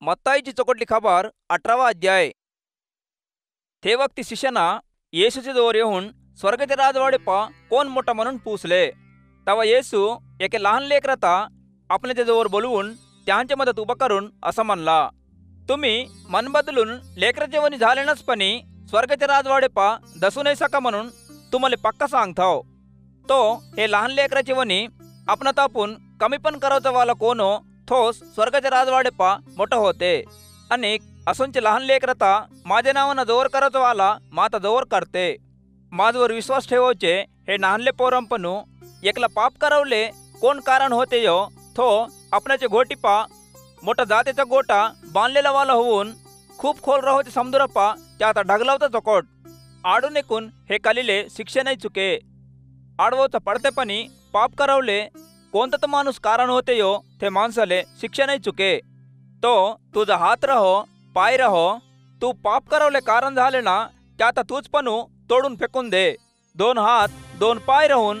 मत्ताईची चोकटली खबर 18वा अध्याय। ते वक्ती शिष्याना येशूचे जवळ येऊन स्वर्गाचे राजवाडे पा कोण मोठा म्हणून पूसले। तेव्हा येशू एके लहान लेकराता आपल्या जवळ बोलवून त्यांच्या मदत उभा करून असं म्हणला, तुम्ही मन बदलून लेकराचे वनी झाले नसपणी स्वर्गाचे राजवाडे पा दसू नाही सका म्हणून तुम्हाला पक्का सांगताव। तो हे लहान लेकराचे वनी आपण तापून कमी पण करावचा वाला कोनो थोस स्वर्गाचे राजवाडे पा मोठं होते। अनेक असंच लहान लेकरता माझ्या नावानं जोर करायचा वाला माता जोर करते। माझवर विश्वास ठेवायचे हे लहानले पोरंपणू एकला पाप करवले कोण कारण होते यो थो आपणाचे घोटी पा मोठा जातीचा गोटा बांधलेला वाला होऊन खूप खोल राहोचे समुद्र पा त्यात ढगलावता चकोट आडून एकून हे कालिले शिक्षे नाही चुके। आडवोचा पडतेपणी पाप करवले कोणता तो माणूस कारण होते यो ते माणसाले शिक्षा नाही चुके। तो तुझा हात रहो पाय रहो, तू पाप करवले कारण झाले ना त्यात तूच पणू तोडून फेकून दे। दोन हात दोन पाय राहून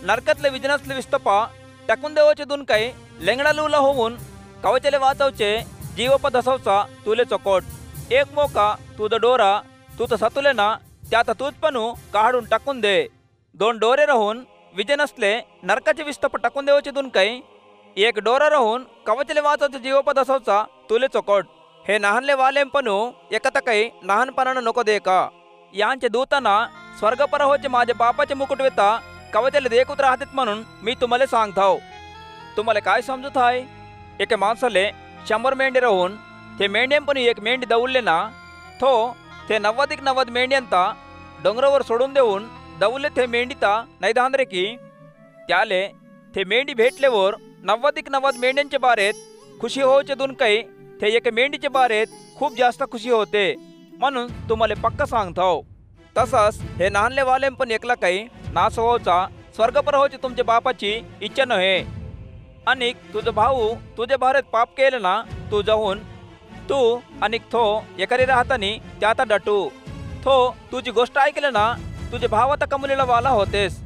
नरकातले विजनासले विस्तपा टाकून देवाचे दोन काही लेंगडा लुला होऊन कवचले वाचवचे जीवप दसवचा तुले चकोट। एक मोका तुझा डोरा तू तर सतुले ना त्यात तूच पणू काढून टाकून दे। दोन डोरे राहून विजय नसले नरकाचे विस्तप टाकून देवाचे दोन काही एक डोरा राहून कवचले वाचवचे जीवप दसवचा तुले चकोट। हे लहानले वालेंपणू एकता काही लहानपणानं नको दे का। यांचे दूतांना स्वर्गपर होचे माझे बापाचे मुकुट वेता कवचले देखूत राहतात म्हणून मी तुम्हाला सांगताव। तुम्हाला काय समजत आहे, एके माणसाले 100 मेंढे राहून ते मेंढ्यांपणी एक मेंढी दवडले ना थो ते 90 मेंढ्यांता डोंगरावर सोडून देऊन दवले ते मेंढीता नाही धांदरे की त्याले ते मेंढी भेटल्यावर 90 मेंढ्यांच्या बारेत खुशी होचे दोन काही ते एके मेंढीच्या बारेत खूप जास्त खुशी होते म्हणून तुम्हाला पक्का सांगताव। तसंच हे लहानले वाले पण एकला काही नाश व्हायचा स्वर्गपर होचे तुमच्या बापाची इच्छा नव्हे। आणि तुझा भाऊ तुझ्या बारेत पाप केलं ना तू जाऊन तू आणि थो एकारी राहतानी त्यात डटू थो तुझी गोष्ट ऐकलं ना तुझ्या भावाता कमलेला वाला होतेस।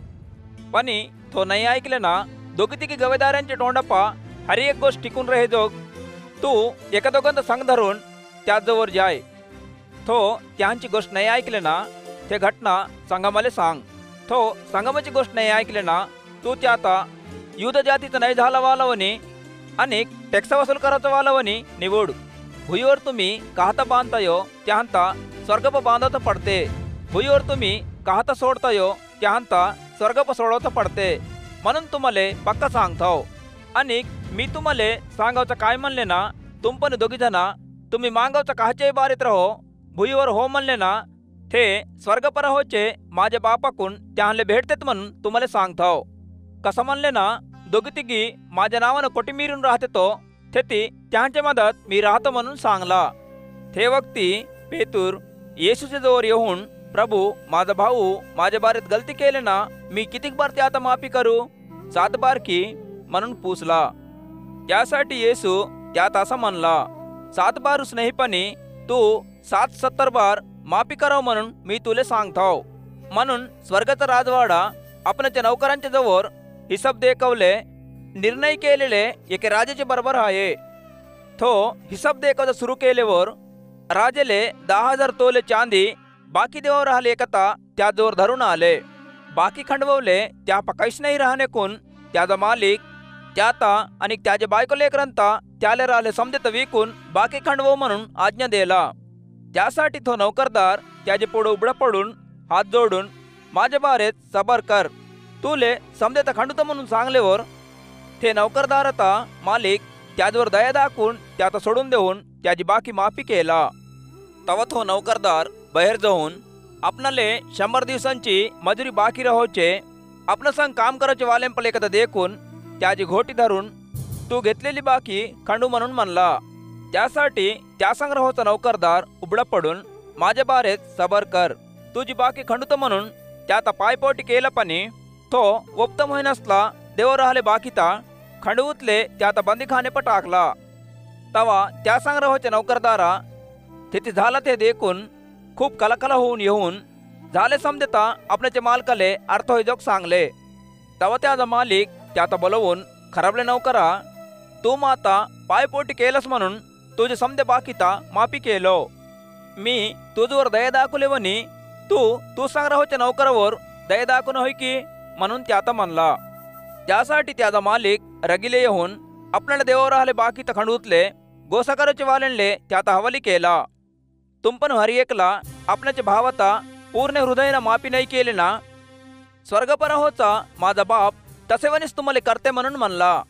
पण तो नाही ऐकले ना दोघी तिघी गवेदारांचे तोंडपा हरी एक गोष्ट टिकून रहे जोग तू एका दोघांचा संग धरून त्याजवळ जाय। थो त्यांची गोष्ट नाही ऐकले ना ते घटना संगमाले सांग। थो संगमाची गोष्ट नाही ऐकले ना तू त्याता युद्ध जातीचा नाही झाला वालावनी अनेक टॅक्स वसूल करायचा वालावनी निवड। भुईवर तुम्ही काहता बांधतायो त्याहंता स्वर्गप बांधवता पडते, भुईवर तुम्ही काहता सोडतायो त्याहंता स्वर्गप सोडवता पडते म्हणून तुम्हाला पक्का सांगताव। आणि मी तुम्हाला सांगावचं काय म्हणले ना तुम पण दोघी जना तुम्ही मागावचं काहच्याही बारीत राहो भुईवर हो म्हणले ना ते स्वर्गपर होचे माझ्या बापाकून त्याहले भेटतात म्हणून तुम्हाला सांगताव। कसं म्हणले ना दोघी तिघी माझ्या नावानं कोटी मिरून राहते तो ते त्यांच्या मदत मी राहतो म्हणून सांगला। ते वक्ती पेतूर येशूच्या जवळ येऊन प्रभू माझा भाऊ माझ्या बारेत गलती केले ना मी कितीक बार ते आता माफी करू 7 बार की म्हणून पूसला। त्यासाठी येशू त्यात असं म्हणला 7 बारूच नाही पण तू 770 बार माफी कराव म्हणून मी तुले सांगताव। म्हणून स्वर्गाचा राजवाडा आपणाच्या नौकरांच्या जवळ हिसाब देखवले निर्णय केलेले एके राजाचे बरोबर आहे। तो हिसाब देखावता सुरू केल्यावर राजेले 10,000 तोले चांदी बाकी देवावर राहिले एकता त्याजवळ धरून आले। बाकी खंडवले त्या काहीच नाही राहणे कोण त्याचा मालिक त्याता आणि त्याचे बायको लेकरांता त्याला राहिले समजेत विकून बाकी खंडवू म्हणून आज्ञा दिला। त्यासाठी तो नौकरदार त्याचे पुढे उबडा पडून हात जोडून माझ्या बारेत सबर कर तुले समजेत खंडूत म्हणून सांगल्यावर ते नौकरदारता मालिक त्याजवर दया दाखवून त्यात सोडून देऊन त्याची बाकी माफी केला। तवा तो नौकरदार बाहेर जाऊन आपणाले 100 दिवसांची मजुरी बाकी राहोचे आपण संग काम करायचे वालेंपल एकदा देखून त्याची घोटी धरून तू घेतलेली बाकी खंडू म्हणून म्हणला। त्यासाठी त्या संग राहोचा नौकरदार उबडा पडून माझ्या बारेत सबर कर तुझी बाकी खंडूत म्हणून त्यात पायपोटी केलं पण तो वप्त महिनसला देव राहिले बाकीता खंडूतले त्यात बंदीखाने पर टाकला। तवा त्या संग राहोचे नौकरदारा तिथे झाला ते देखून खूप कलाकला होऊन येऊन झाले समजता आपल्याचे मालकाले अर्थ जोग सांगले। तवा त्याचा मालिक त्यात बोलवून खराबले नौकरा तू माता पायपोटी केलंस म्हणून तुझे समदे बाकीता माफी केलो. मी तुझवर दया दाखवलेवनी तू संग्रहाच्या नौकरावर दया दाखवून होय की म्हणून त्याता म्हणला. त्यासाठी त्याचा मालिक रगिले येऊन आपल्याला देवावर राहिले बाकीता खंडूतले गोसाकाराचे वालनले त्याता हवाली केला. तुमपन हरी एकला आपल्याच्या भावाता पूर्ण हृदयानं माफी नाही केले ना, स्वर्गपर होचा माझा बाप तसेवनीच तुम्हाला करते म्हणून म्हणला.